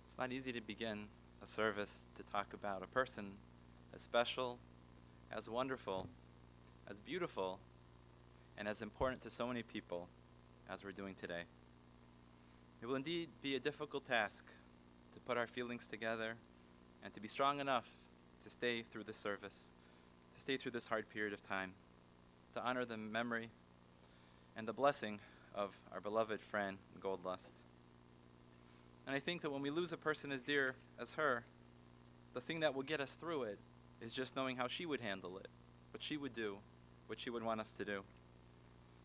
It's not easy to begin a service to talk about a person as special, as wonderful, as beautiful, and as important to so many people as we're doing today. It will indeed be a difficult task to put our feelings together and to be strong enough to stay through this service, to stay through this hard period of time, to honor the memory and the blessing of our beloved friend, Goldlust. And I think that when we lose a person as dear as her, the thing that will get us through it is just knowing how she would handle it, what she would do, what she would want us to do.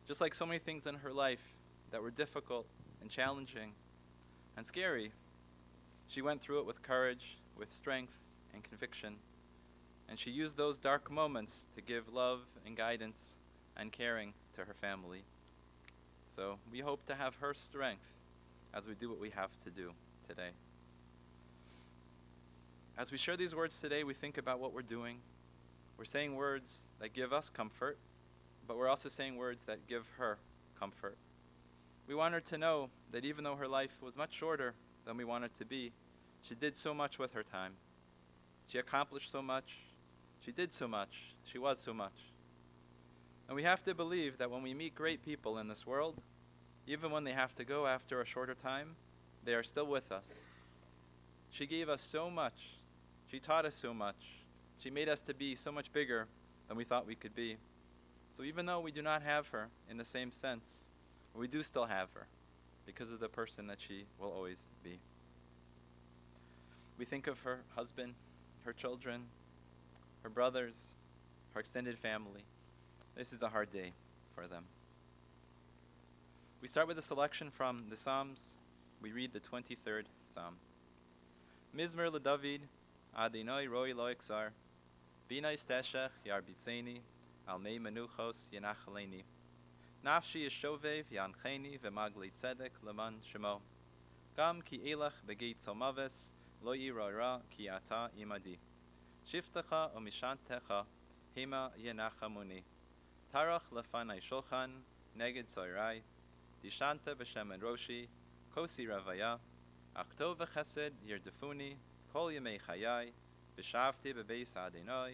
Just like so many things in her life that were difficult and challenging and scary, she went through it with courage, with strength and conviction, and she used those dark moments to give love and guidance and caring to her family. So we hope to have her strength as we do what we have to do today. As we share these words today, we think about what we're doing. We're saying words that give us comfort, but we're also saying words that give her comfort. We want her to know that even though her life was much shorter than we want it to be, she did so much with her time. She accomplished so much. She did so much. She was so much. And we have to believe that when we meet great people in this world, even when they have to go after a shorter time, they are still with us. She gave us so much. She taught us so much. She made us to be so much bigger than we thought we could be. So even though we do not have her in the same sense, we do still have her because of the person that she will always be. We think of her husband, her children, her brothers, her extended family. This is a hard day for them. We start with a selection from the Psalms. We read the 23rd Psalm. Mizmer LeDavid, Adonai roi lo exar, Binai steshech yarbitzeni, al mei menuchos yenachaleni. Nafshi yeshovev yancheni v'magli tzedek leman shemo. Gam ki elach begeit somaves, lo yirara ki ata imadi. Shiftecha o mishantecha, hema yenachamuni. Tarach lefanai shulchan, neged soirai, Dishanta b'shem en roshi, kosi ravaya, aktov v'chesed yirdefuni, kol yemei chayai, v'shavti b'beis Adonai,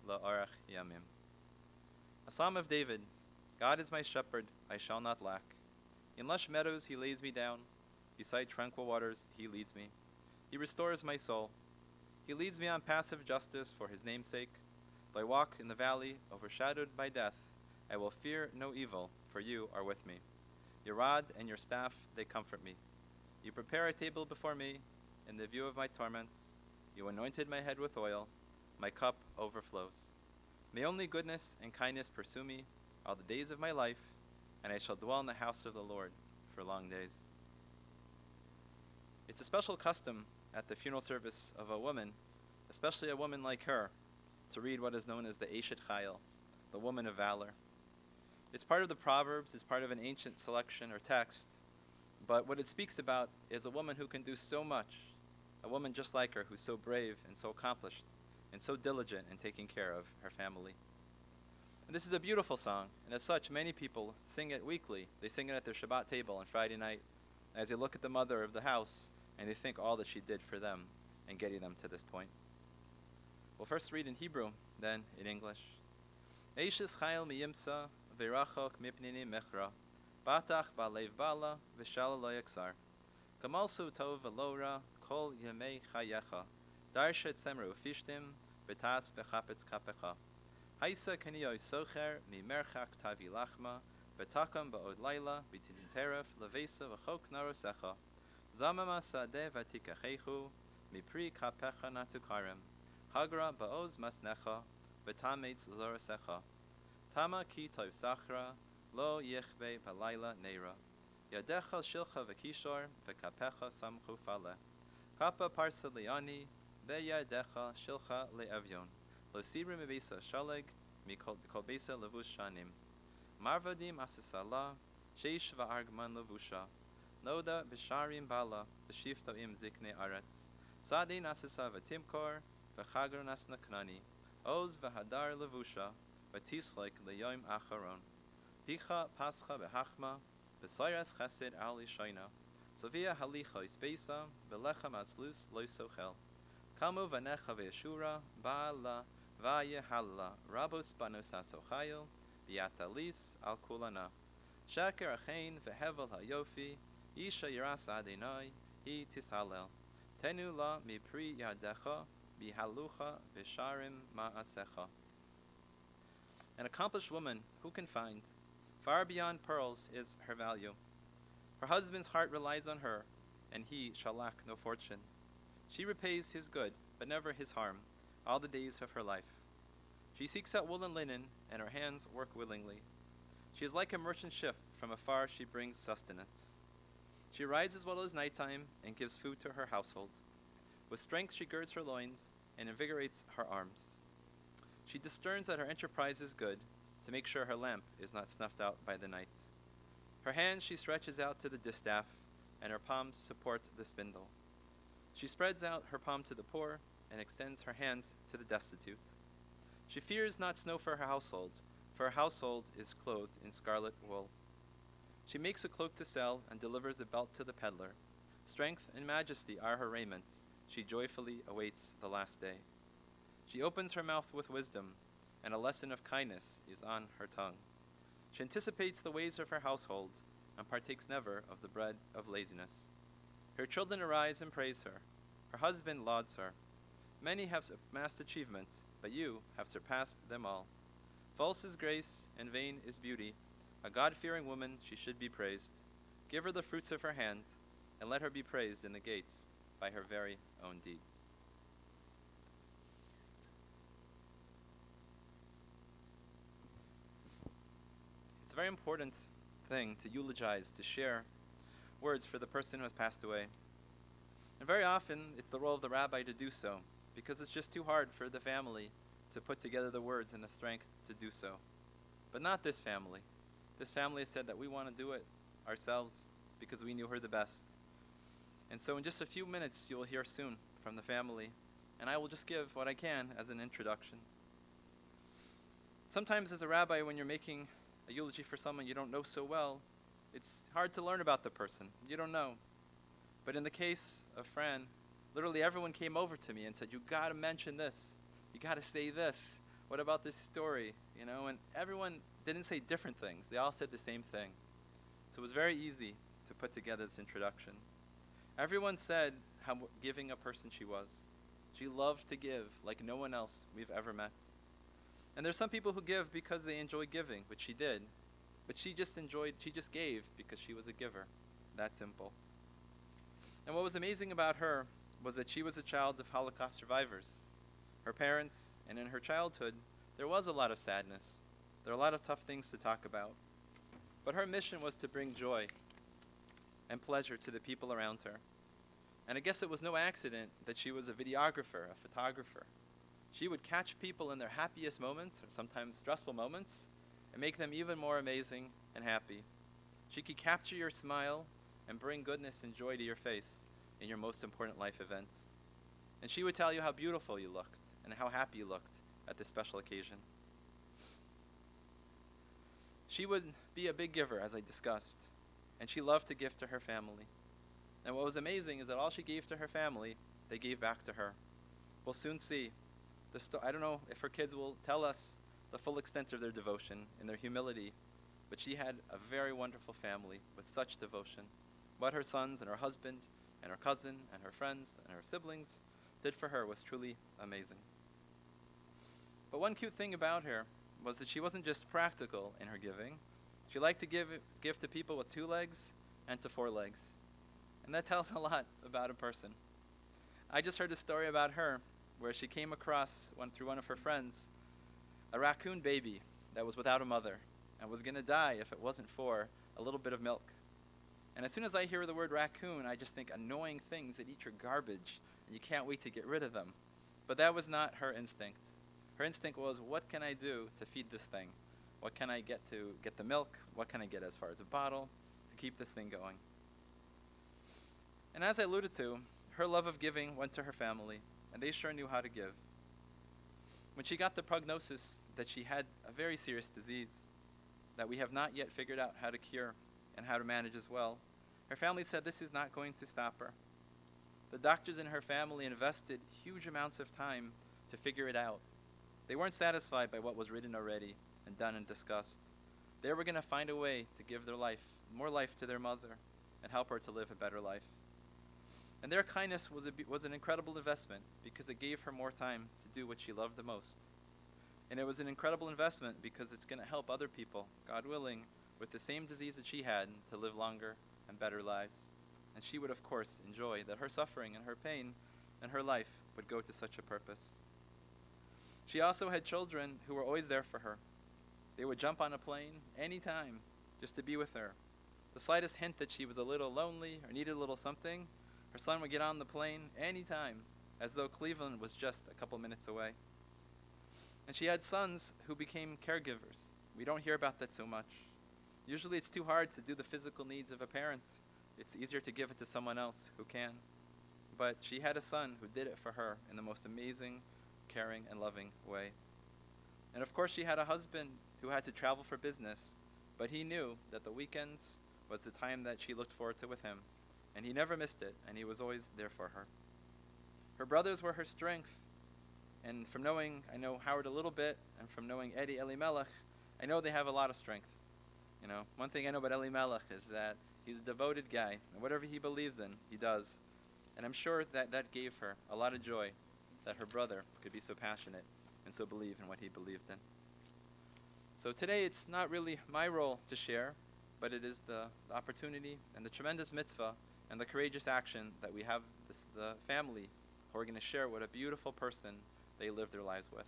la'arach yamim. A Psalm of David. God is my shepherd, I shall not lack. In lush meadows he lays me down, beside tranquil waters he leads me. He restores my soul. He leads me on paths of justice for his name's sake. Though I walk in the valley overshadowed by death, I will fear no evil, for you are with me. Your rod and your staff, they comfort me. You prepare a table before me in the view of my torments. You anointed my head with oil. My cup overflows. May only goodness and kindness pursue me all the days of my life, and I shall dwell in the house of the Lord for long days. It's a special custom at the funeral service of a woman, especially a woman like her, to read what is known as the Eshet Chayil, the woman of valor. It's part of the Proverbs, it's part of an ancient selection or text, but what it speaks about is a woman who can do so much, a woman just like her who's so brave and so accomplished and so diligent in taking care of her family. And this is a beautiful song, and as such, many people sing it weekly. They sing it at their Shabbat table on Friday night as they look at the mother of the house and they think all that she did for them in getting them to this point. We'll first read in Hebrew, then in English. Eishes chayil miyimsa v'rachok mipnini mechra, batach ba'lev bala v'shala lo yaksar. Kamalsu tov v'lora kol yemei chayecha, darshet semru fishtim v'tas b'chapetz kapecha. Haisa kaniyo socher mi merchak tavi lachma, v'takam ba'od laila b'tinteref levesa v'chok narosecha. Zamama sadeh v'tikachechu, mi pri kapecha natukarem. Hagra ba'oz masnecha, v'tametz zorosecha. Tama ki tov sachra, lo yechbe balayla neira. Yadecha shilcha v'kishor, v'kapecha samchu fale. Kapa parsa liani, ve'yadecha shilcha le'evyon. Lo sibri mebesa shaleg, mi kolbesa levush shanim. Marvadim asisala, sheish va'argman levusha. Noda b'sharim bala, v'shifta im zikne aretz. Sadi nasisa v'timkor, v'chagr nasna knani. Oz v'hadar levusha, v'tislik le'yom acharon. Picha pascha v'hachma, v'sayras chesed al ishaina. Sovia halicha ispesa, velechem atzlus loisochel. Kamu vanecha ve'eshura, ba'ala, va'ye halala, rabos banos asochayo, biatalis al kulana. Shaker achein vehevel hayofi, isha yiras adonai, hi tisalel. Tenu la mipri yadecha, bihalucha v'sharim ma'asecha. An accomplished woman, who can find? Far beyond pearls is her value. Her husband's heart relies on her, and he shall lack no fortune. She repays his good, but never his harm, all the days of her life. She seeks out wool and linen, and her hands work willingly. She is like a merchant ship, from afar she brings sustenance. She rides as well as nighttime, and gives food to her household. With strength she girds her loins, and invigorates her arms. She discerns that her enterprise is good, to make sure her lamp is not snuffed out by the night. Her hands she stretches out to the distaff, and her palms support the spindle. She spreads out her palm to the poor, and extends her hands to the destitute. She fears not snow for her household, for her household is clothed in scarlet wool. She makes a cloak to sell, and delivers a belt to the peddler. Strength and majesty are her raiment. She joyfully awaits the last day. She opens her mouth with wisdom, and a lesson of kindness is on her tongue. She anticipates the ways of her household, and partakes never of the bread of laziness. Her children arise and praise her. Her husband lauds her. Many have amassed achievement, but you have surpassed them all. False is grace, and vain is beauty. A God-fearing woman, she should be praised. Give her the fruits of her hand, and let her be praised in the gates by her very own deeds. It's a very important thing to eulogize, to share words for the person who has passed away. And very often, it's the role of the rabbi to do so, because it's just too hard for the family to put together the words and the strength to do so. But not this family. This family has said that we want to do it ourselves because we knew her the best. And so in just a few minutes, you will hear soon from the family, and I will just give what I can as an introduction. Sometimes as a rabbi, when you're making a eulogy for someone you don't know so well, it's hard to learn about the person. You don't know. But in the case of Fran, literally everyone came over to me and said, you got to mention this. You got to say this. What about this story? And everyone didn't say different things. They all said the same thing. So it was very easy to put together this introduction. Everyone said how giving a person she was. She loved to give like no one else we've ever met. And there's some people who give because they enjoy giving, which she did. But she just gave because she was a giver. That simple. And what was amazing about her was that she was a child of Holocaust survivors. Her parents, and in her childhood, there was a lot of sadness. There were a lot of tough things to talk about. But her mission was to bring joy and pleasure to the people around her. And I guess it was no accident that she was a videographer, a photographer. She would catch people in their happiest moments, or sometimes stressful moments, and make them even more amazing and happy. She could capture your smile and bring goodness and joy to your face in your most important life events. And she would tell you how beautiful you looked and how happy you looked at this special occasion. She would be a big giver, as I discussed, and she loved to give to her family. And what was amazing is that all she gave to her family, they gave back to her. We'll soon see. I don't know if her kids will tell us the full extent of their devotion and their humility, but she had a very wonderful family with such devotion. What her sons and her husband and her cousin and her friends and her siblings did for her was truly amazing. But one cute thing about her was that she wasn't just practical in her giving. She liked to give to people with 2 legs and to 4 legs. And that tells a lot about a person. I just heard a story about her where she came across, through one of her friends, a raccoon baby that was without a mother and was going to die if it wasn't for a little bit of milk. And as soon as I hear the word raccoon, I just think annoying things that eat your garbage, and you can't wait to get rid of them. But that was not her instinct. Her instinct was, what can I do to feed this thing? What can I get to get the milk? What can I get as far as a bottle to keep this thing going? And as I alluded to, her love of giving went to her family, and they sure knew how to give. When she got the prognosis that she had a very serious disease that we have not yet figured out how to cure and how to manage as well, Her family said this is not going to stop her. The doctors in her family invested huge amounts of time to figure it out. They weren't satisfied by what was written already and done and discussed. They were going to find a way to give their life, more life to their mother, and help her to live a better life. And their kindness was an incredible investment because it gave her more time to do what she loved the most. And it was an incredible investment because it's going to help other people, God willing, with the same disease that she had to live longer and better lives. And she would, of course, enjoy that her suffering and her pain and her life would go to such a purpose. She also had children who were always there for her. They would jump on a plane anytime just to be with her. The slightest hint that she was a little lonely or needed a little something, her son would get on the plane anytime, as though Cleveland was just a couple minutes away. And she had sons who became caregivers. We don't hear about that so much. Usually it's too hard to do the physical needs of a parent. It's easier to give it to someone else who can. But she had a son who did it for her in the most amazing, caring, and loving way. And of course she had a husband who had to travel for business, but he knew that the weekends was the time that she looked forward to with him. And he never missed it, and he was always there for her. Her brothers were her strength. And from knowing, I know Howard a little bit, and from knowing Eddie Elimelech, I know they have a lot of strength. You know, one thing I know about Elimelech is that he's a devoted guy, and whatever he believes in, he does. And I'm sure that that gave her a lot of joy that her brother could be so passionate and so believe in what he believed in. So today it's not really my role to share, but it is the opportunity and the tremendous mitzvah and the courageous action that we have the family who are going to share what a beautiful person they live their lives with.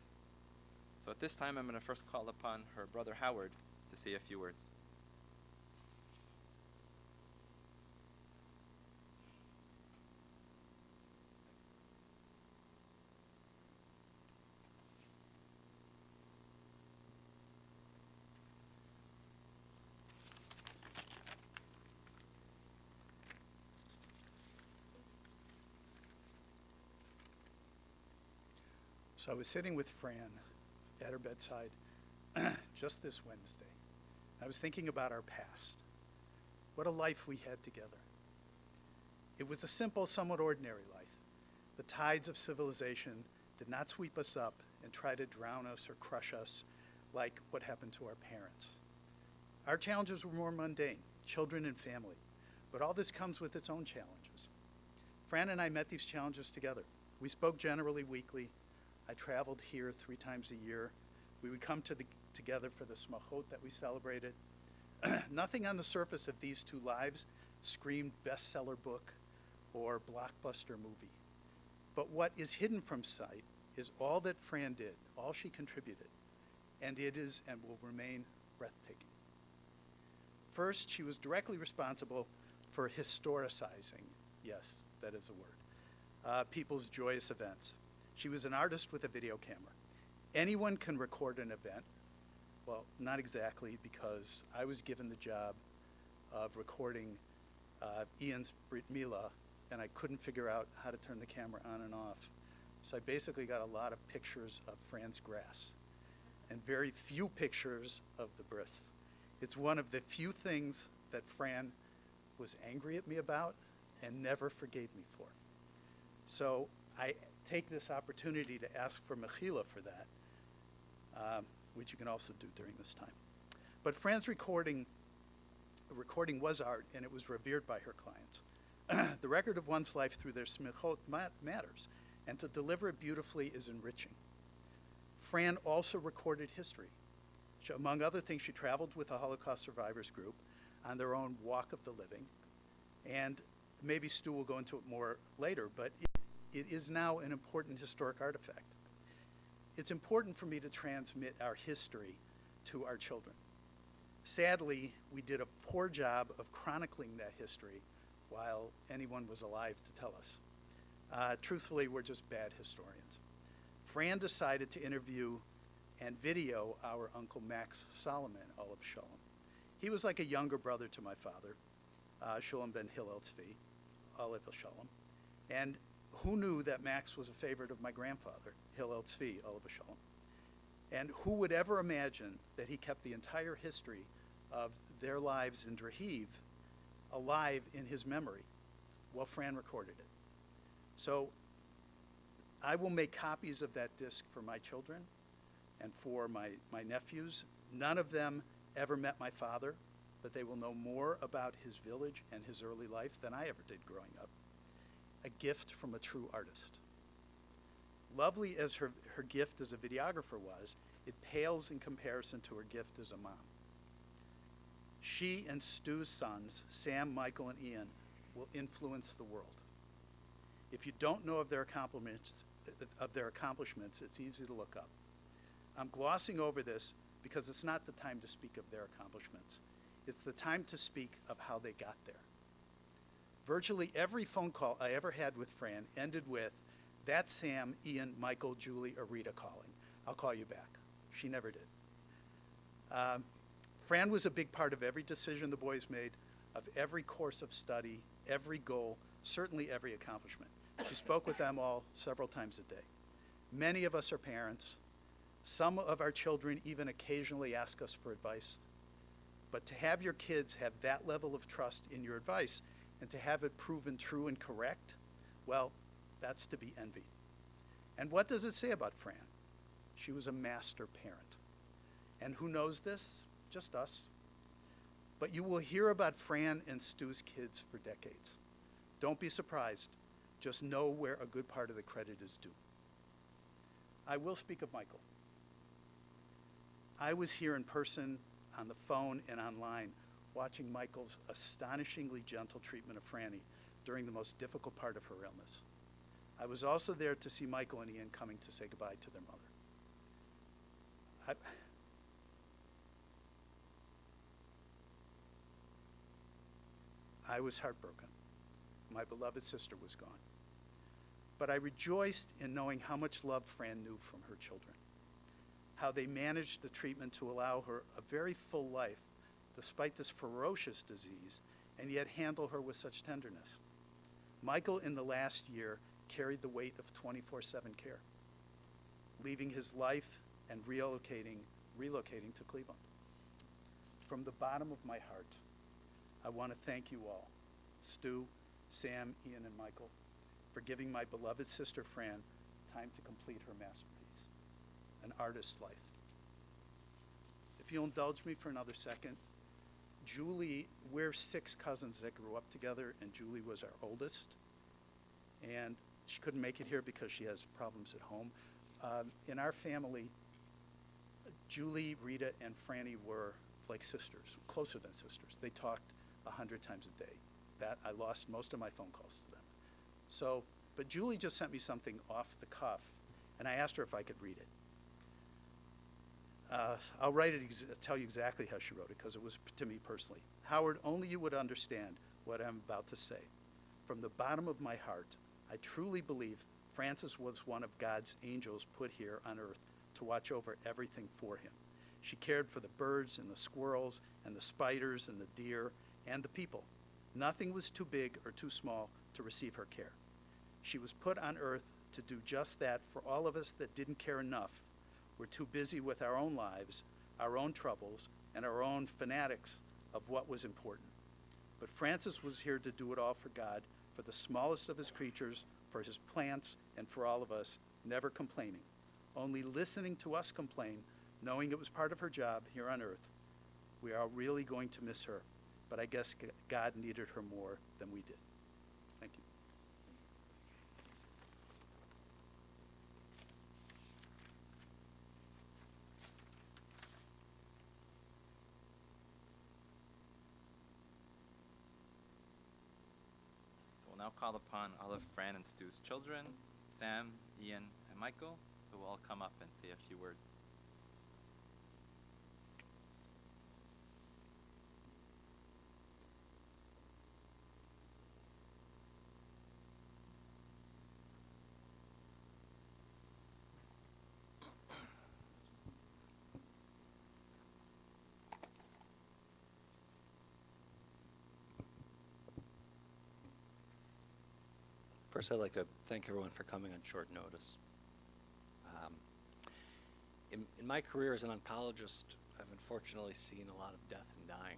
So at this time, I'm going to first call upon her brother Howard to say a few words. So I was sitting with Fran at her bedside just this Wednesday. I was thinking about our past. What a life we had together. It was a simple, somewhat ordinary life. The tides of civilization did not sweep us up and try to drown us or crush us like what happened to our parents. Our challenges were more mundane, children and family. But all this comes with its own challenges. Fran and I met these challenges together. We spoke generally weekly. I traveled here 3 times a year. We would come together for the smachot that we celebrated. Nothing on the surface of these 2 lives screamed bestseller book or blockbuster movie. But what is hidden from sight is all that Fran did, all she contributed, and it is and will remain breathtaking. First, she was directly responsible for historicizing, yes, that is a word, people's joyous events. She was an artist with a video camera. Anyone can record an event. Well, not exactly, because I was given the job of recording Ian's Brit Milah, and I couldn't figure out how to turn the camera on and off. So I basically got a lot of pictures of Fran's grass and very few pictures of the bris. It's one of the few things that Fran was angry at me about and never forgave me for. So I take this opportunity to ask for mechila for that, which you can also do during this time. But Fran's recording was art, and it was revered by her clients. The record of one's life through their smichot matters, and to deliver it beautifully is enriching. Fran also recorded history. Among other things, she traveled with a Holocaust survivors group on their own walk of the living, and maybe Stu will go into it more later, but it is now an important historic artifact. It's important for me to transmit our history to our children. Sadly, we did a poor job of chronicling that history while anyone was alive to tell us. Truthfully, we're just bad historians. Fran decided to interview and video our Uncle Max Solomon, Olav Shalom. He was like a younger brother to my father, Shalom ben Hillel Tzvi, Olav Shalom. And who knew that Max was a favorite of my grandfather, Hillel Tzvi, Olav Shalom? And who would ever imagine that he kept the entire history of their lives in Drahiv alive in his memory. Well, Fran recorded it. So I will make copies of that disc for my children and for my nephews. None of them ever met my father, but they will know more about his village and his early life than I ever did growing up. A gift from a true artist. Lovely as her gift as a videographer was, it pales in comparison to her gift as a mom. She and Stu's sons, Sam, Michael, and Ian, will influence the world. If you don't know of their accomplishments, it's easy to look up. I'm glossing over this because it's not the time to speak of their accomplishments. It's the time to speak of how they got there. Virtually every phone call I ever had with Fran ended with, "That's Sam, Ian, Michael, Julie, or Rita calling. I'll call you back." She never did. Fran was a big part of every decision the boys made, of every course of study, every goal, certainly every accomplishment. She spoke with them all several times a day. Many of us are parents. Some of our children even occasionally ask us for advice. But to have your kids have that level of trust in your advice and to have it proven true and correct, well, that's to be envied. And what does it say about Fran? She was a master parent. And who knows this? Just us. But you will hear about Fran and Stu's kids for decades. Don't be surprised. Just know where a good part of the credit is due. I will speak of Michael. I was here in person, on the phone, and online, watching Michael's astonishingly gentle treatment of Franny during the most difficult part of her illness. I was also there to see Michael and Ian coming to say goodbye to their mother. I was heartbroken. My beloved sister was gone. But I rejoiced in knowing how much love Fran knew from her children, how they managed the treatment to allow her a very full life despite this ferocious disease, and yet handle her with such tenderness. Michael, in the last year, carried the weight of 24/7 care, leaving his life and relocating to Cleveland. From the bottom of my heart, I want to thank you all, Stu, Sam, Ian, and Michael, for giving my beloved sister Fran time to complete her masterpiece, an artist's life. If you'll indulge me for another second, Julie, we're 6 cousins that grew up together, and Julie was our oldest. And she couldn't make it here because she has problems at home. In our family, Julie, Rita, and Franny were like sisters, closer than sisters. They talked 100 times a day. That I lost most of my phone calls to them. So, but Julie just sent me something off the cuff, and I asked her if I could read it. I'll tell you exactly how she wrote it, because it was to me personally. Howard, only you would understand what I'm about to say. From the bottom of my heart, I truly believe Frances was one of God's angels put here on earth to watch over everything for him. She cared for the birds and the squirrels and the spiders and the deer and the people. Nothing was too big or too small to receive her care. She was put on earth to do just that for all of us that didn't care enough. We're too busy with our own lives, our own troubles, and our own fanatics of what was important. But Frances was here to do it all for God, for the smallest of his creatures, for his plants, and for all of us, never complaining, only listening to us complain, knowing it was part of her job here on earth. We are really going to miss her, but I guess God needed her more than we did. Thank you. So we'll now call upon all of Fran and Stu's children, Sam, Ian, and Michael, who will all come up and say a few words. First, I'd like to thank everyone for coming on short notice. In my career as an oncologist, I've unfortunately seen a lot of death and dying.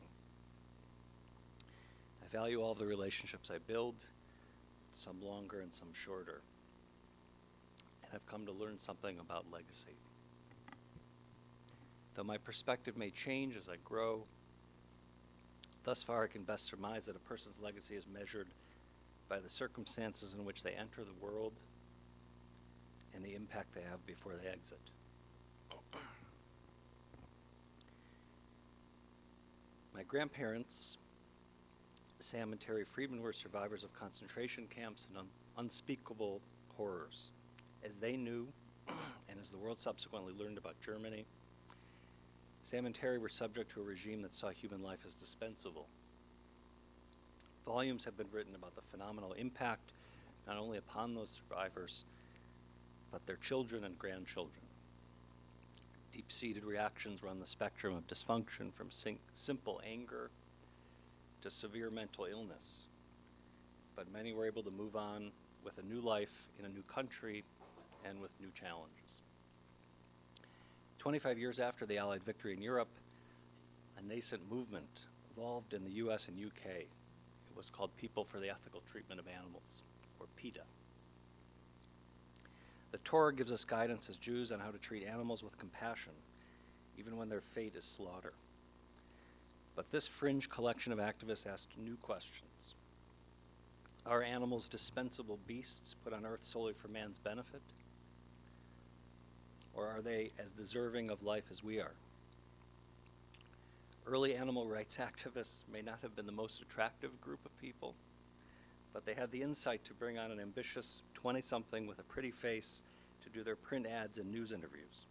I value all of the relationships I build, some longer and some shorter. And I've come to learn something about legacy. Though my perspective may change as I grow, thus far I can best surmise that a person's legacy is measured by the circumstances in which they enter the world and the impact they have before they exit. My grandparents, Sam and Terry Friedman, were survivors of concentration camps and unspeakable horrors. As they knew, and as the world subsequently learned about Germany, Sam and Terry were subject to a regime that saw human life as dispensable. Volumes have been written about the phenomenal impact not only upon those survivors, but their children and grandchildren. Deep-seated reactions run the spectrum of dysfunction from simple anger to severe mental illness. But many were able to move on with a new life in a new country and with new challenges. 25 years after the Allied victory in Europe, a nascent movement evolved in the US and UK. It was called People for the Ethical Treatment of Animals, or PETA. The Torah gives us guidance as Jews on how to treat animals with compassion, even when their fate is slaughter. But this fringe collection of activists asked new questions. Are animals dispensable beasts put on earth solely for man's benefit? Or are they as deserving of life as we are? Early animal rights activists may not have been the most attractive group of people, but they had the insight to bring on an ambitious 20-something with a pretty face to do their print ads and news interviews.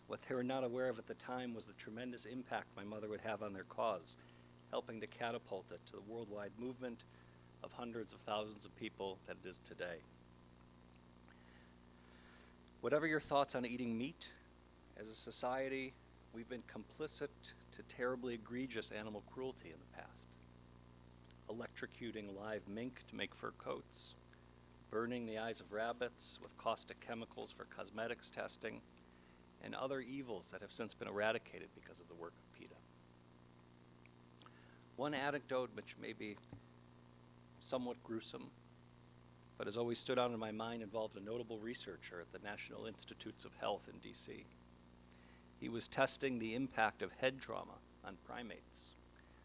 What they were not aware of at the time was the tremendous impact my mother would have on their cause, helping to catapult it to the worldwide movement of hundreds of thousands of people that it is today. Whatever your thoughts on eating meat, as a society, we've been complicit to terribly egregious animal cruelty in the past. Electrocuting live mink to make fur coats, burning the eyes of rabbits with caustic chemicals for cosmetics testing, and other evils that have since been eradicated because of the work of PETA. One anecdote, which may be somewhat gruesome, but has always stood out in my mind, involved a notable researcher at the National Institutes of Health in DC. He was testing the impact of head trauma on primates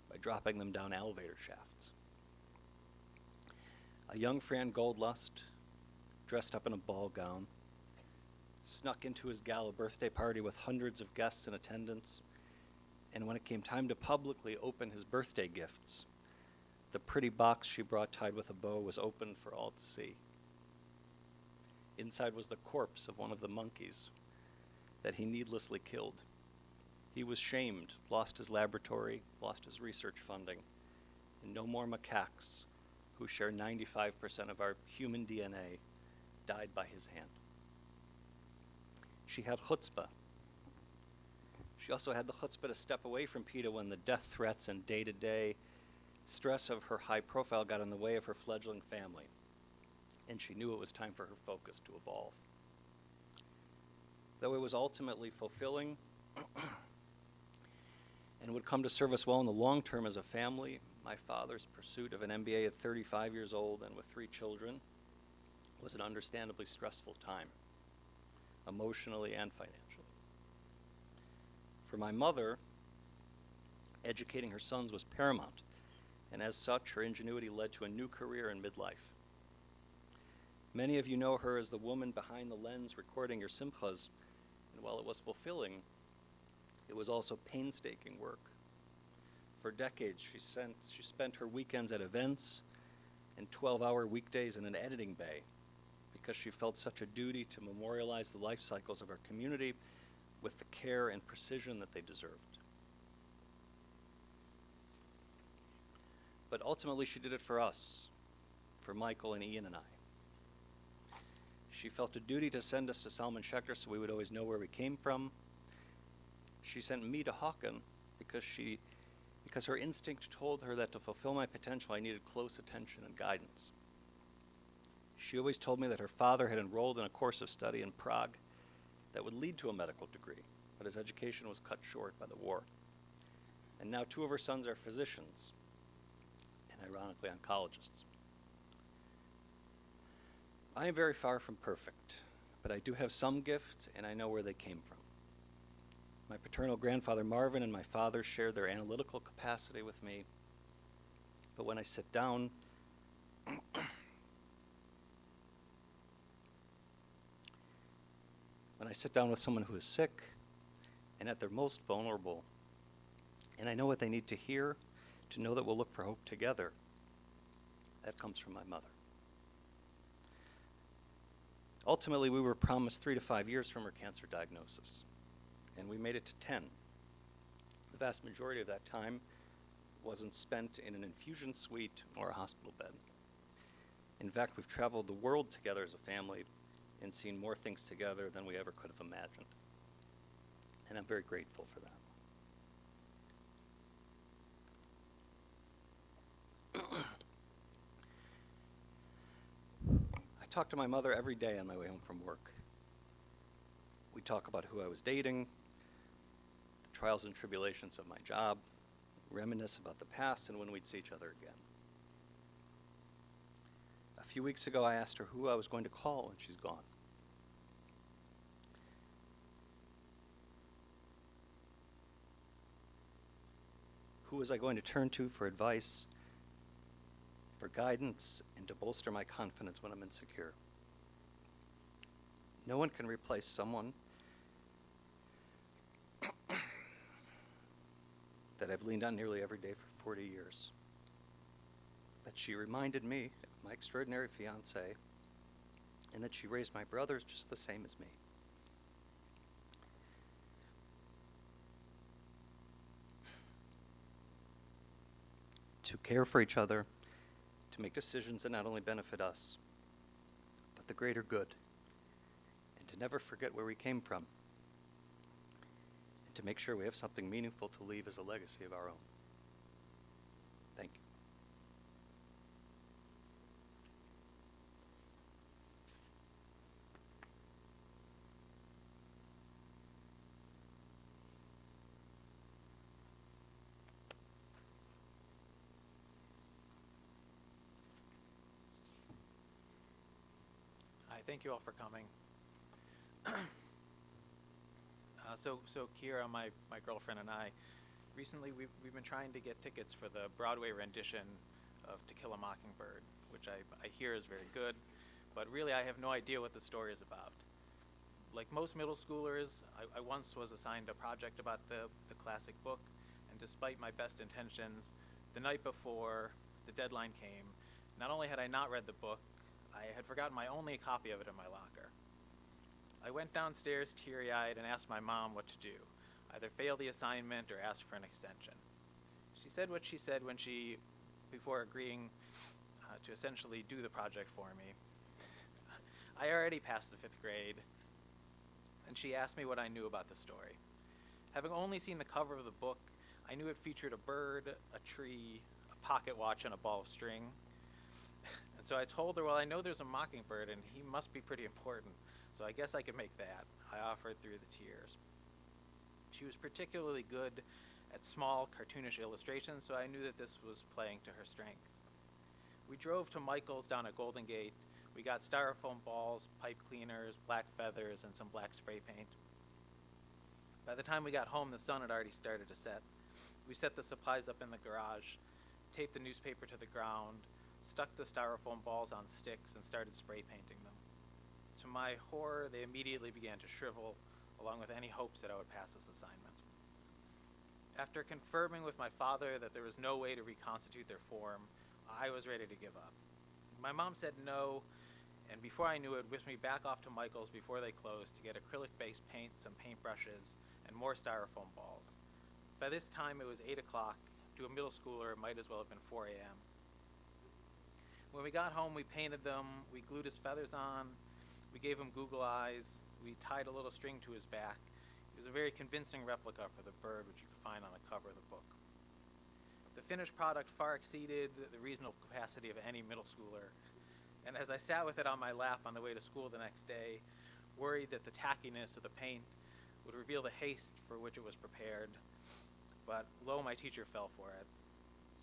by dropping them down elevator shafts. A young Fran Goldlust, dressed up in a ball gown, snuck into his gala birthday party with hundreds of guests in attendance, and when it came time to publicly open his birthday gifts, the pretty box she brought tied with a bow was opened for all to see. Inside was the corpse of one of the monkeys that he needlessly killed. He was shamed, lost his laboratory, lost his research funding, and no more macaques, who share 95% of our human DNA, died by his hand. She had chutzpah. She also had the chutzpah to step away from PETA when the death threats and day-to-day stress of her high profile got in the way of her fledgling family, and she knew it was time for her focus to evolve. Though it was ultimately fulfilling and would come to serve us well in the long term as a family, my father's pursuit of an MBA at 35 years old and with 3 children was an understandably stressful time, emotionally and financially. For my mother, educating her sons was paramount, and as such, her ingenuity led to a new career in midlife. Many of you know her as the woman behind the lens recording your simchas, and while it was fulfilling, it was also painstaking work. For decades, she spent her weekends at events and 12-hour weekdays in an editing bay because she felt such a duty to memorialize the life cycles of our community with the care and precision that they deserved. But ultimately, she did it for us, for Michael and Ian and I. She felt a duty to send us to Salman Schechter so we would always know where we came from. She sent me to Hawken because her instinct told her that to fulfill my potential, I needed close attention and guidance. She always told me that her father had enrolled in a course of study in Prague that would lead to a medical degree, but his education was cut short by the war. And now 2 of her sons are physicians. and ironically oncologists. I am very far from perfect, but I do have some gifts, and I know where they came from. My paternal grandfather Marvin and my father shared their analytical capacity with me, but when I sit down, with someone who is sick and at their most vulnerable, and I know what they need to hear to know that we'll look for hope together, that comes from my mother. Ultimately, we were promised 3 to 5 years from her cancer diagnosis, and we made it to 10. The vast majority of that time wasn't spent in an infusion suite or a hospital bed. In fact, we've traveled the world together as a family and seen more things together than we ever could have imagined. And I'm very grateful for that. I talk to my mother every day on my way home from work. We talk about who I was dating, the trials and tribulations of my job, reminisce about the past and when we'd see each other again. A few weeks ago, I asked her who I was going to call, and she's gone. Who was I going to turn to for advice, for guidance, and to bolster my confidence when I'm insecure? No one can replace someone that I've leaned on nearly every day for 40 years. But she reminded me of my extraordinary fiance, and that she raised my brothers just the same as me. To care for each other, to make decisions that not only benefit us, but the greater good, and to never forget where we came from, and to make sure we have something meaningful to leave as a legacy of our own. Thank you. Hi, thank you all for coming. So Kira, my girlfriend, and I, recently we've been trying to get tickets for the Broadway rendition of To Kill a Mockingbird, which I hear is very good, but really I have no idea what the story is about. Like most middle schoolers, I once was assigned a project about the classic book, and despite my best intentions, the night before the deadline came, not only had I not read the book, I had forgotten my only copy of it in my locker. I went downstairs teary-eyed and asked my mom what to do, either fail the assignment or ask for an extension. She said what she said before agreeing to essentially do the project for me. I already passed the 5th grade, and she asked me what I knew about the story. Having only seen the cover of the book, I knew it featured a bird, a tree, a pocket watch, and a ball of string. And so I told her, well, I know there's a mockingbird, and he must be pretty important, so I guess I could make that. I offered through the tears. She was particularly good at small, cartoonish illustrations, so I knew that this was playing to her strength. We drove to Michael's down at Golden Gate. We got styrofoam balls, pipe cleaners, black feathers, and some black spray paint. By the time we got home, the sun had already started to set. We set the supplies up in the garage, taped the newspaper to the ground, stuck the styrofoam balls on sticks, and started spray painting them. To my horror, they immediately began to shrivel, along with any hopes that I would pass this assignment. After confirming with my father that there was no way to reconstitute their form, I was ready to give up. My mom said no, and before I knew it, whisked me back off to Michael's before they closed to get acrylic-based paint, some paintbrushes, and more styrofoam balls. By this time, it was 8 o'clock. To a middle schooler, it might as well have been 4 a.m. When we got home, we painted them, we glued his feathers on, we gave him Google eyes, we tied a little string to his back. It was a very convincing replica for the bird, which you could find on the cover of the book. The finished product far exceeded the reasonable capacity of any middle schooler, and as I sat with it on my lap on the way to school the next day, worried that the tackiness of the paint would reveal the haste for which it was prepared, but lo, my teacher fell for it.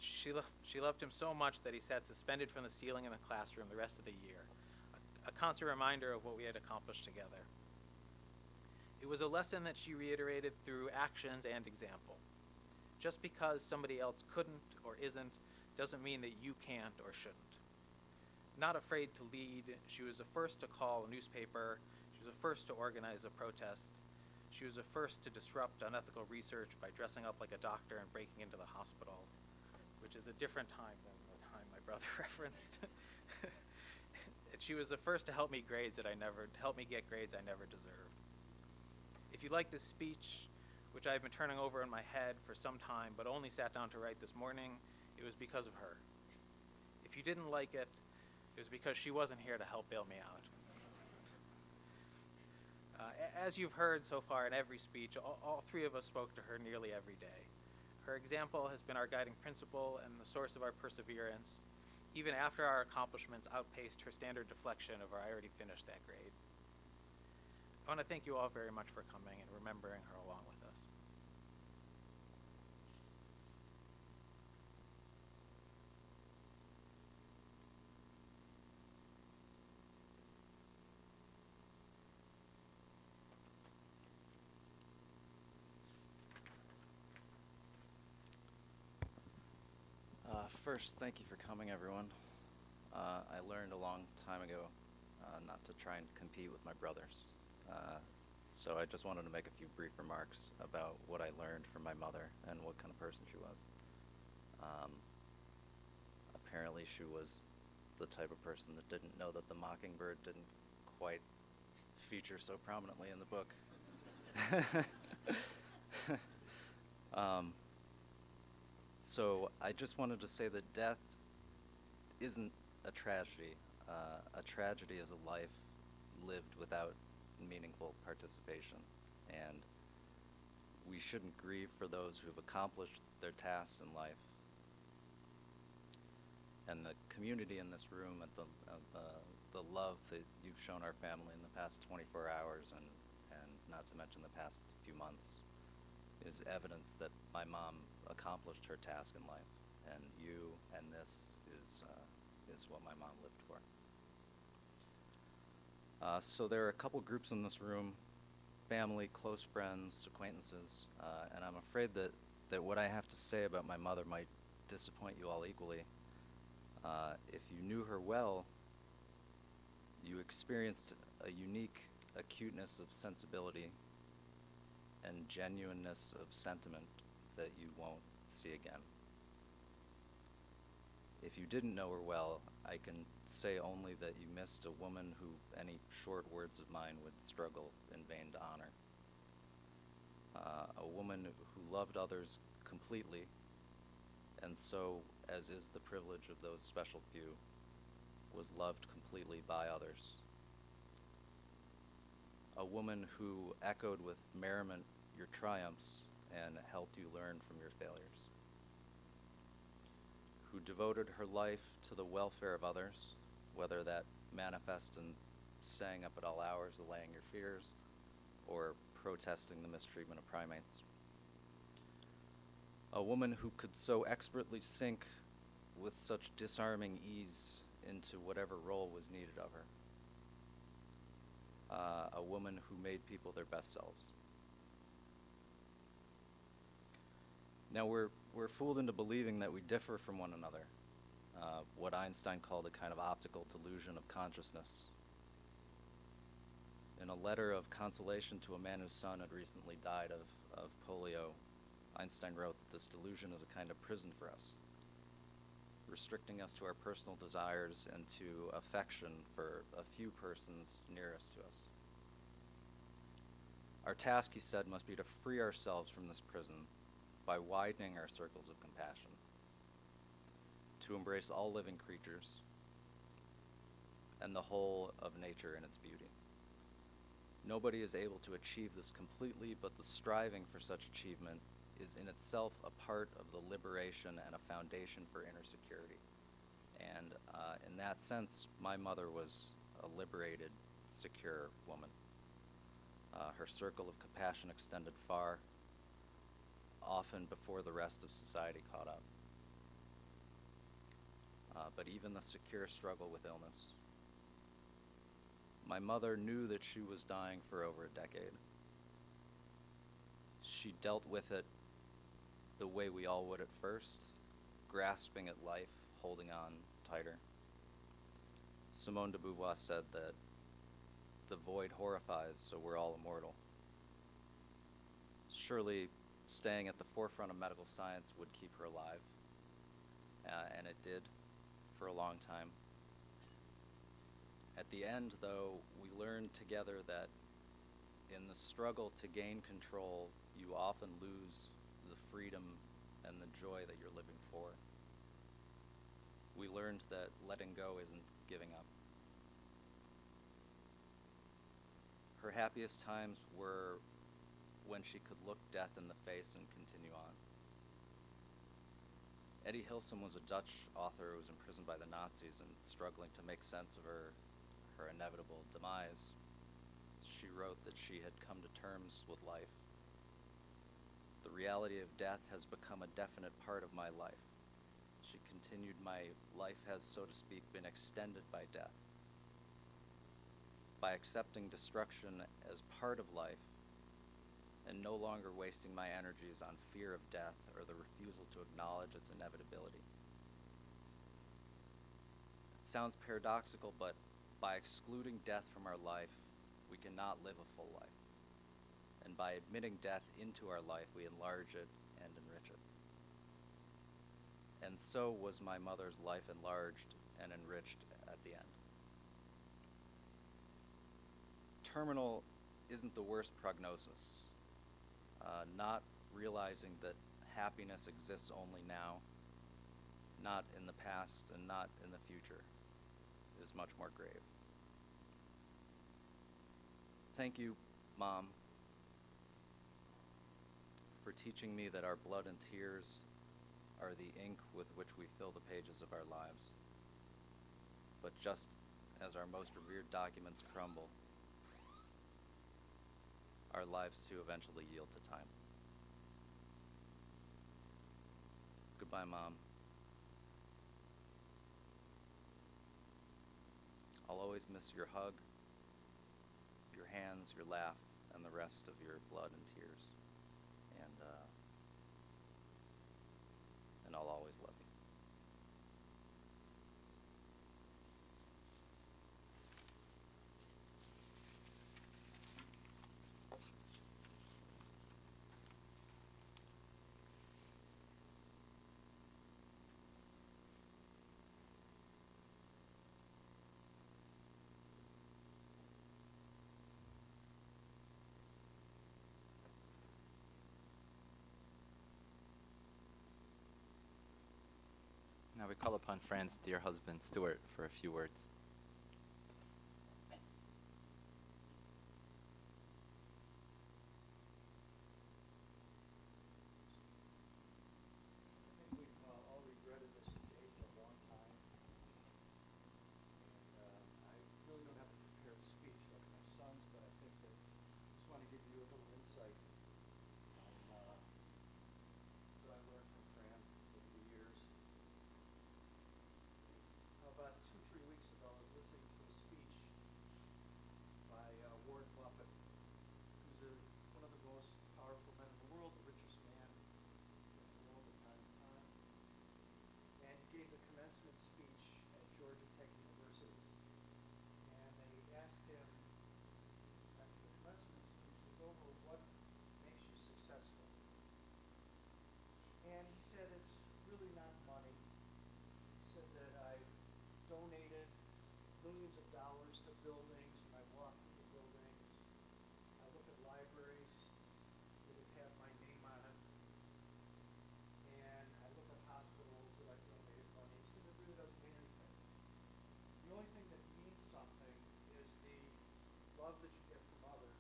She loved him so much that he sat suspended from the ceiling in the classroom the rest of the year, a constant reminder of what we had accomplished together. It was a lesson that she reiterated through actions and example. Just because somebody else couldn't or isn't doesn't mean that you can't or shouldn't. Not afraid to lead, she was the first to call a newspaper, she was the first to organize a protest, she was the first to disrupt unethical research by dressing up like a doctor and breaking into the hospital, which is a different time than the time my brother referenced. And she was the first to help me get grades I never deserved. If you like this speech, which I've been turning over in my head for some time, but only sat down to write this morning, it was because of her. If you didn't like it, it was because she wasn't here to help bail me out. As you've heard so far in every speech, all three of us spoke to her nearly every day. Her example has been our guiding principle and the source of our perseverance, even after our accomplishments outpaced her standard deflection of I already finished that grade. I want to thank you all very much for coming and remembering her along with us. First, thank you for coming, everyone. I learned a long time ago not to try and compete with my brothers. So I just wanted to make a few brief remarks about what I learned from my mother and what kind of person she was. Apparently she was the type of person that didn't know that the mockingbird didn't quite feature so prominently in the book. So I just wanted to say that death isn't a tragedy. A tragedy is a life lived without meaningful participation. And we shouldn't grieve for those who've accomplished their tasks in life. And the community in this room, and the love that you've shown our family in the past 24 hours and not to mention the past few months is evidence that my mom accomplished her task in life, and you and this is what my mom lived for. So there are a couple groups in this room, family, close friends, acquaintances, and I'm afraid that what I have to say about my mother might disappoint you all equally. If you knew her well, you experienced a unique acuteness of sensibility and genuineness of sentiment that you won't see again. If you didn't know her well, I can say only that you missed a woman who any short words of mine would struggle in vain to honor. A woman who loved others completely, and so, as is the privilege of those special few, was loved completely by others. A woman who echoed with merriment your triumphs and helped you learn from your failures. Who devoted her life to the welfare of others, whether that manifest in staying up at all hours allaying your fears or protesting the mistreatment of primates. A woman who could so expertly sink with such disarming ease into whatever role was needed of her. A woman who made people their best selves. Now we're fooled into believing that we differ from one another, what Einstein called a kind of optical delusion of consciousness. In a letter of consolation to a man whose son had recently died of polio, Einstein wrote that this delusion is a kind of prison for us, restricting us to our personal desires and to affection for a few persons nearest to us. Our task, he said, must be to free ourselves from this prison by widening our circles of compassion, to embrace all living creatures and the whole of nature in its beauty. Nobody is able to achieve this completely, but the striving for such achievement is in itself a part of the liberation and a foundation for inner security. And in that sense, my mother was a liberated, secure woman. Her circle of compassion extended far, often before the rest of society caught up. but even the secure struggle with illness. My mother knew that she was dying for over a decade. She dealt with it the way we all would at first, grasping at life, holding on tighter. Simone de Beauvoir said that the void horrifies, so we're all immortal. Surely staying at the forefront of medical science would keep her alive, and it did for a long time. At the end, though, we learned together that in the struggle to gain control, you often lose the freedom and the joy that you're living for. We learned that letting go isn't giving up. Her happiest times were when she could look death in the face and continue on. Eddie Hilson was a Dutch author who was imprisoned by the Nazis and struggling to make sense of her inevitable demise. She wrote that she had come to terms with life. The reality of death has become a definite part of my life. She continued, my life has, so to speak, been extended by death. By accepting destruction as part of life and no longer wasting my energies on fear of death or the refusal to acknowledge its inevitability. It sounds paradoxical, but by excluding death from our life, we cannot live a full life. And by admitting death into our life, we enlarge it and enrich it. And so was my mother's life enlarged and enriched at the end. Terminal isn't the worst prognosis. Not realizing that happiness exists only now, not in the past and not in the future, is much more grave. Thank you, Mom, for teaching me that our blood and tears are the ink with which we fill the pages of our lives. But just as our most revered documents crumble, our lives too eventually yield to time. Goodbye, Mom. I'll always miss your hug, your hands, your laugh, and the rest of your blood and tears. And I'll always love you. Now we call upon Fran's dear husband, Stuart, for a few words. I think we've all regretted this day for a long time. And I really don't have a prepared speech like my son's, but I think that I just want to give you a little insight on what I've learned from Fran over the years. About 2-3 weeks ago, I was listening to a speech by Warren Buffett, who's one of the most powerful men in the world, the richest man in the world at time to time. And he gave the commencement speech at Georgia Tech University. And they asked him, after the commencement speech was over, what makes you successful? And he said, it's really not money. He said that I've donated millions of dollars to buildings, and I walk through the buildings. I look at libraries that have my name on it, and I look at hospitals that I've donated money. He said it really doesn't mean anything. The only thing that means something is the love that you get from others,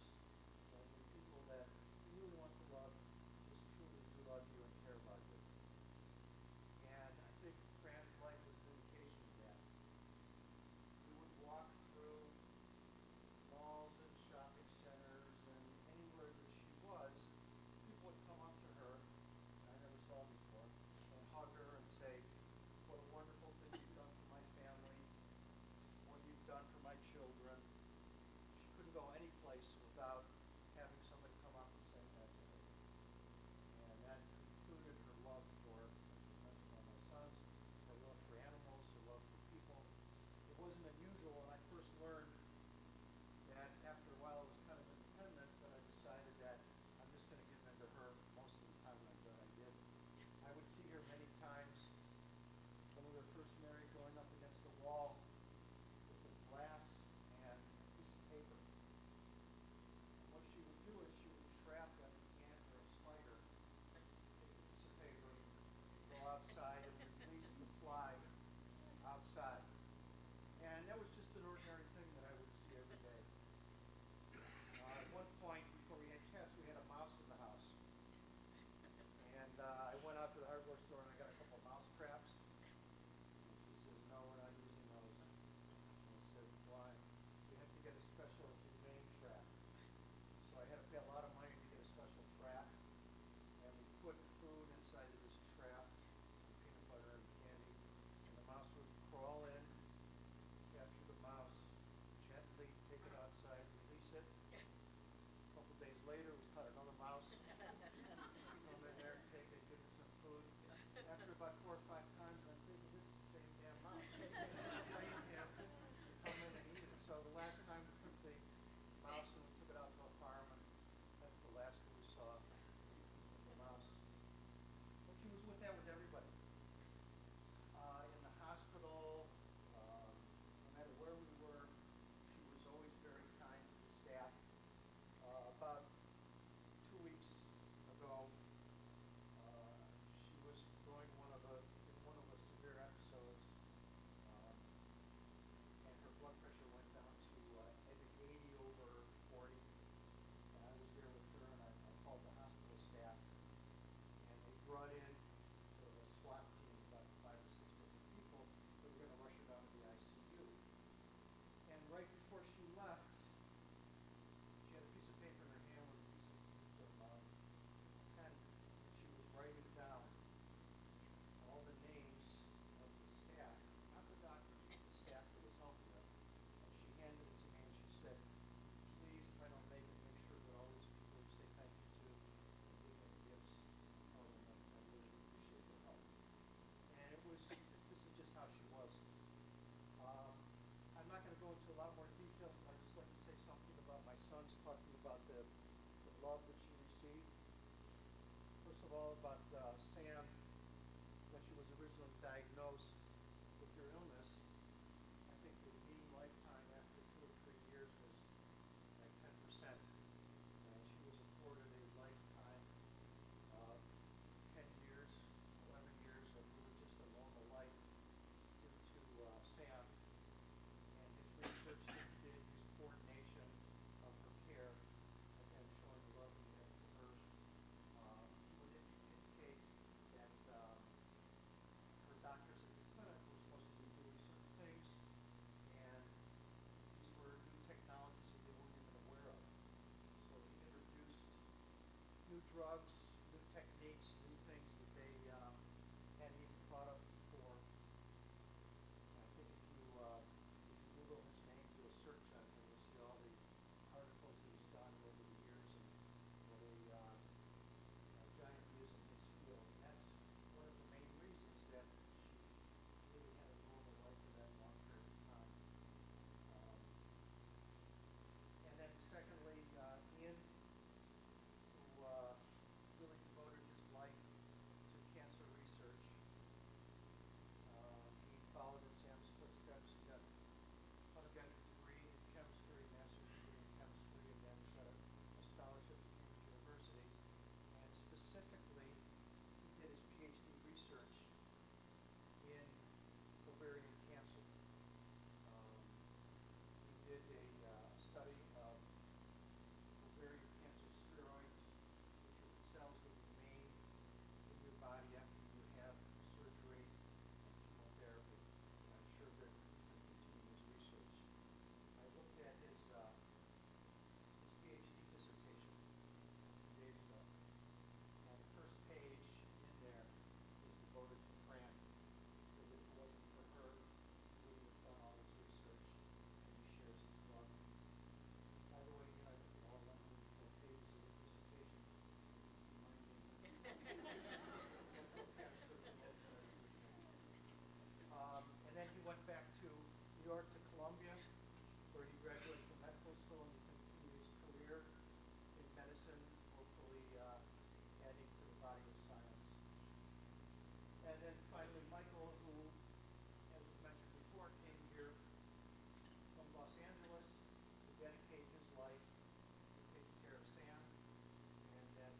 and the people that you really want to love just truly do love you and care about you. And I think Fran's life is an indication of that. We would walk through diagnosed with your illness, I think the mean lifetime after 2 or 3 years was like 10%. And she was afforded a lifetime of 10 years, 11 years of really just a normal life due to Sam and his research that he did, his coordination of her care, again showing the love he had for her. Would indicate that her doctors at the clinic were supposed to be doing certain things, and these were new technologies that they weren't even aware of. So he introduced new drugs, new techniques, new things that they hadn't even thought of before. And I think if you Google his name, do a search on him, you'll see all the articles that he's done over the years and what a giant he is in his field. And that's one of the main reasons that she really had a normal life for that long period of time. And then secondly, Ian, who really devoted his life to cancer research. He followed in Sam's footsteps. He got an undergraduate degree in chemistry, master's degree in chemistry, and then got a scholarship at Cambridge University. And specifically, he did his PhD research in ovarian cancer. He did a study of ovarian cancer steroids, which are the cells that remain in your body after you have surgery and chemotherapy. And I'm sure that he's going to continue his research. I looked at his PhD dissertation a few days ago, and the first page in there is devoted to Fran. So that if it wasn't for her, he wouldn't have done all this research, and he shares his love. By the way, you know, I looked at all 104 pages of the dissertation. My name and then he went back to New York to Columbia, where he graduated from medical school and he continued his career in medicine, hopefully adding to the body of science. And then finally, Michael, who, as was mentioned before, came here from Los Angeles to dedicate his life to taking care of Sam, and that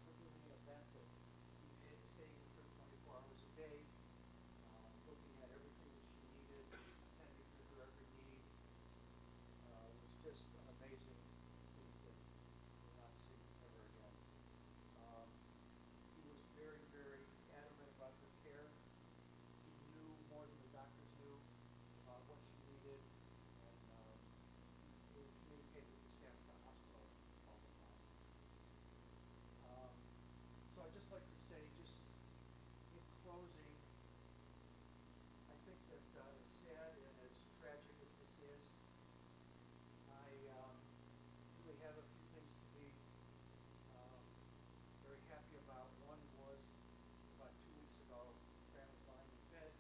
we're doing an event that he did, staying with her 24 hours a day, looking at everything that she needed, attending to her every need. Was just an amazing thing that we'll not see ever again. He was very, very adamant about her care. He knew more than the doctors knew about what she needed, and he would communicate with the staff at the hospital all the time. So I'd just like to say, just in closing, I think that as sad and as tragic as this is, I really have a few things to be very happy about. One was about 2 weeks ago, Fran was lying in bed,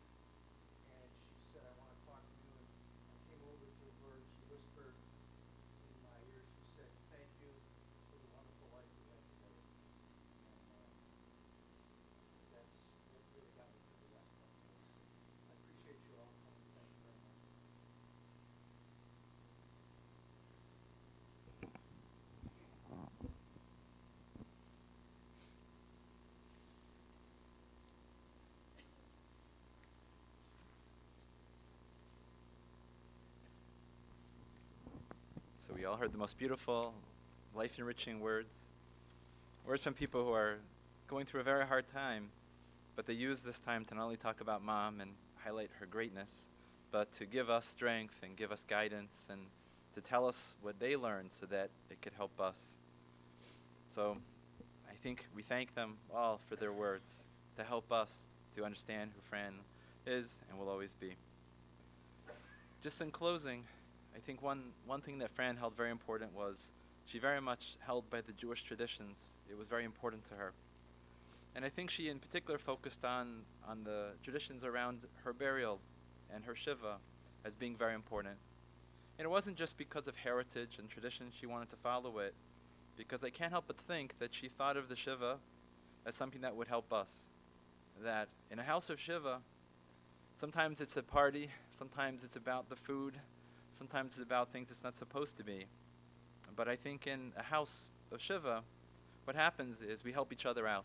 and she said, "I want to talk to you." And I came over to her, and she whispered in my ear, she said, "Thank you for the wonderful life we had together." And that really got me through the last couple of days. I appreciate you all coming. Thank you very much. So we all heard the most beautiful, life-enriching words. Words from people who are going through a very hard time, but they use this time to not only talk about Mom and highlight her greatness, but to give us strength and give us guidance and to tell us what they learned so that it could help us. So I think we thank them all for their words to help us to understand who Fran is and will always be. Just in closing, I think one thing that Fran held very important was she very much held by the Jewish traditions. It was very important to her. And I think she in particular focused on the traditions around her burial and her shiva as being very important. And it wasn't just because of heritage and tradition she wanted to follow it, because I can't help but think that she thought of the shiva as something that would help us. That in a house of shiva, Sometimes it's a party, sometimes it's about the food, sometimes it's about things it's not supposed to be. But I think in a house of Shiva, what happens is we help each other out.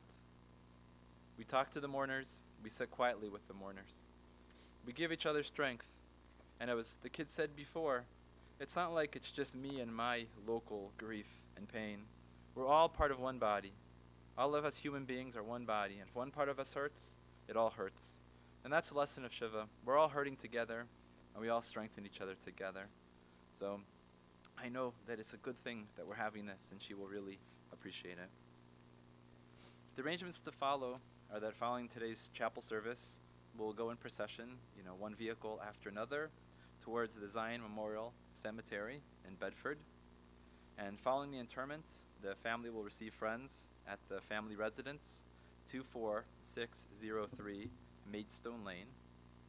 We talk to the mourners, we sit quietly with the mourners. We give each other strength. And as the kids said before, it's not like it's just me and my local grief and pain. We're all part of one body. All of us human beings are one body. And if one part of us hurts, it all hurts. And that's the lesson of Shiva. We're all hurting together, and we all strengthen each other together. So I know that it's a good thing that we're having this, and she will really appreciate it. The arrangements to follow are that following today's chapel service, we'll go in procession, one vehicle after another, towards the Zion Memorial Cemetery in Bedford. And following the interment, the family will receive friends at the family residence, 24603 Maidstone Lane.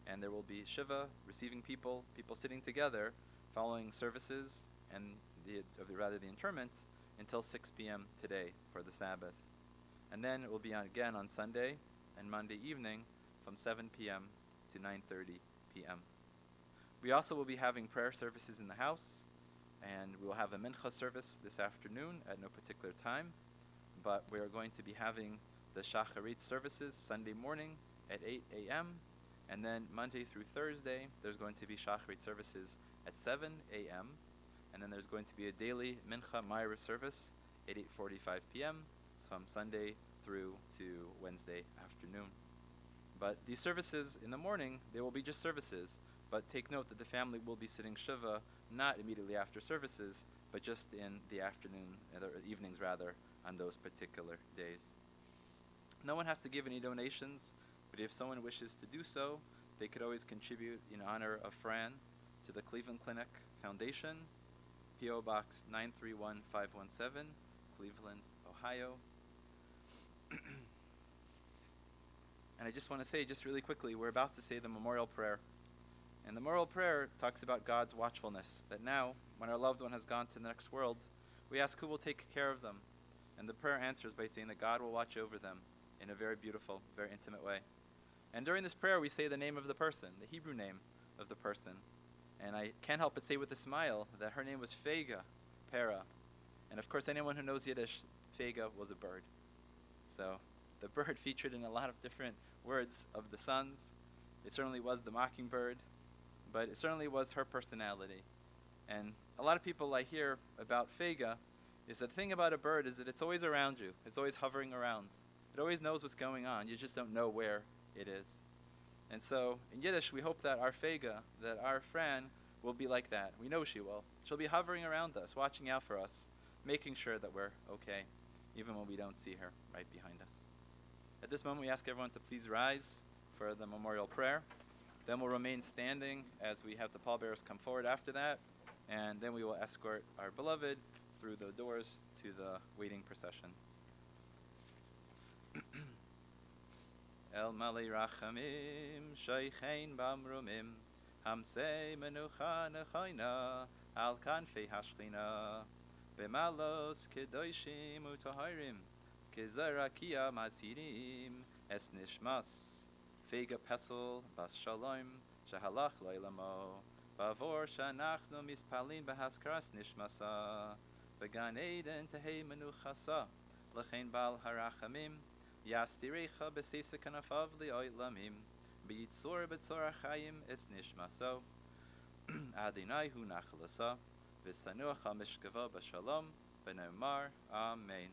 And there will be Shiva receiving people sitting together following services and the interment until 6 p.m. today for the Sabbath. And then it will be again on Sunday and Monday evening from 7 p.m. to 9:30 p.m. We also will be having prayer services in the house, and we will have a mincha service this afternoon at no particular time, but we are going to be having the shacharit services Sunday morning at 8 a.m., and then Monday through Thursday, there's going to be shacharit services at 7 a.m., and then there's going to be a daily mincha ma'ariv service at 8:45 p.m., from Sunday through to Wednesday afternoon. But these services in the morning, they will be just services, but take note that the family will be sitting Shiva not immediately after services, but just in the afternoon, or evenings rather, on those particular days. No one has to give any donations, but if someone wishes to do so, they could always contribute in honor of Fran to the Cleveland Clinic Foundation, P.O. Box 931517, Cleveland, Ohio. And I just want to say, just really quickly, we're about to say the memorial prayer. And the memorial prayer talks about God's watchfulness, that now, when our loved one has gone to the next world, we ask who will take care of them. And the prayer answers by saying that God will watch over them in a very beautiful, very intimate way. And during this prayer, we say the name of the person, the Hebrew name of the person. And I can't help but say with a smile that her name was Fega, Para. And of course, anyone who knows Yiddish, Fega was a bird. So the bird featured in a lot of different words of the sons. It certainly was the mockingbird, but it certainly was her personality. And a lot of people I hear about Fega is that the thing about a bird is that it's always around you. It's always hovering around. It always knows what's going on. You just don't know where it is. And so in Yiddish, we hope that our Fega, that our Fran, will be like that. We know she will. She'll be hovering around us, watching out for us, making sure that we're okay, even when we don't see her right behind us. At this moment, we ask everyone to please rise for the memorial prayer. Then we'll remain standing as we have the pallbearers come forward after that, and then we will escort our beloved through the doors to the waiting procession. El Malei Rachamim, Sheichein Bamrumim, Hamsei Menucha Nechoina, Al Kanfei Hashchina, Bemalos Kedoshim Utahirim, Kezarakia Masirim, Es Nishmas, Fega Pesel, Bas Shalom, Shahalach Leilamo, Bavor Shanachnu Mispalin Bahaskras Nishmasa, Began Eden Tehei Menuchasa, Lechein Bal Harachamim, Yastirecha Besesa Kanafav Leoilamim, Beitzor Betzor Achayim Es Nishmaso, Adonai Hu Nachlasa, Visanuach HaMishkava Bashalom, Benomar, Amen.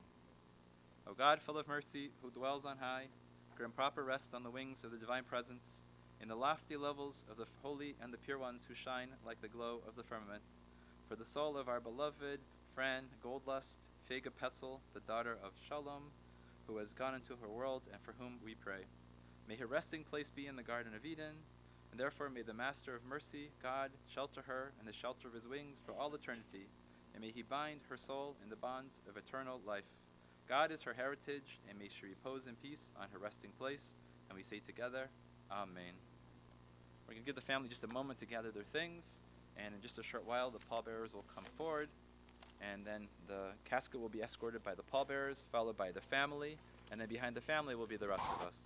O God, full of mercy, who dwells on high, grant proper rest on the wings of the divine presence, in the lofty levels of the holy and the pure ones who shine like the glow of the firmament, for the soul of our beloved Fran Goldlust, Fega Pesel, the daughter of Shalom, who has gone into her world and for whom we pray. May her resting place be in the Garden of Eden, and therefore may the Master of Mercy, God, shelter her in the shelter of his wings for all eternity, and may he bind her soul in the bonds of eternal life. God is her heritage, and may she repose in peace on her resting place. And we say together, Amen. We're going to give the family just a moment to gather their things, and in just a short while, the pallbearers will come forward, and then the casket will be escorted by the pallbearers, followed by the family, and then behind the family will be the rest of us.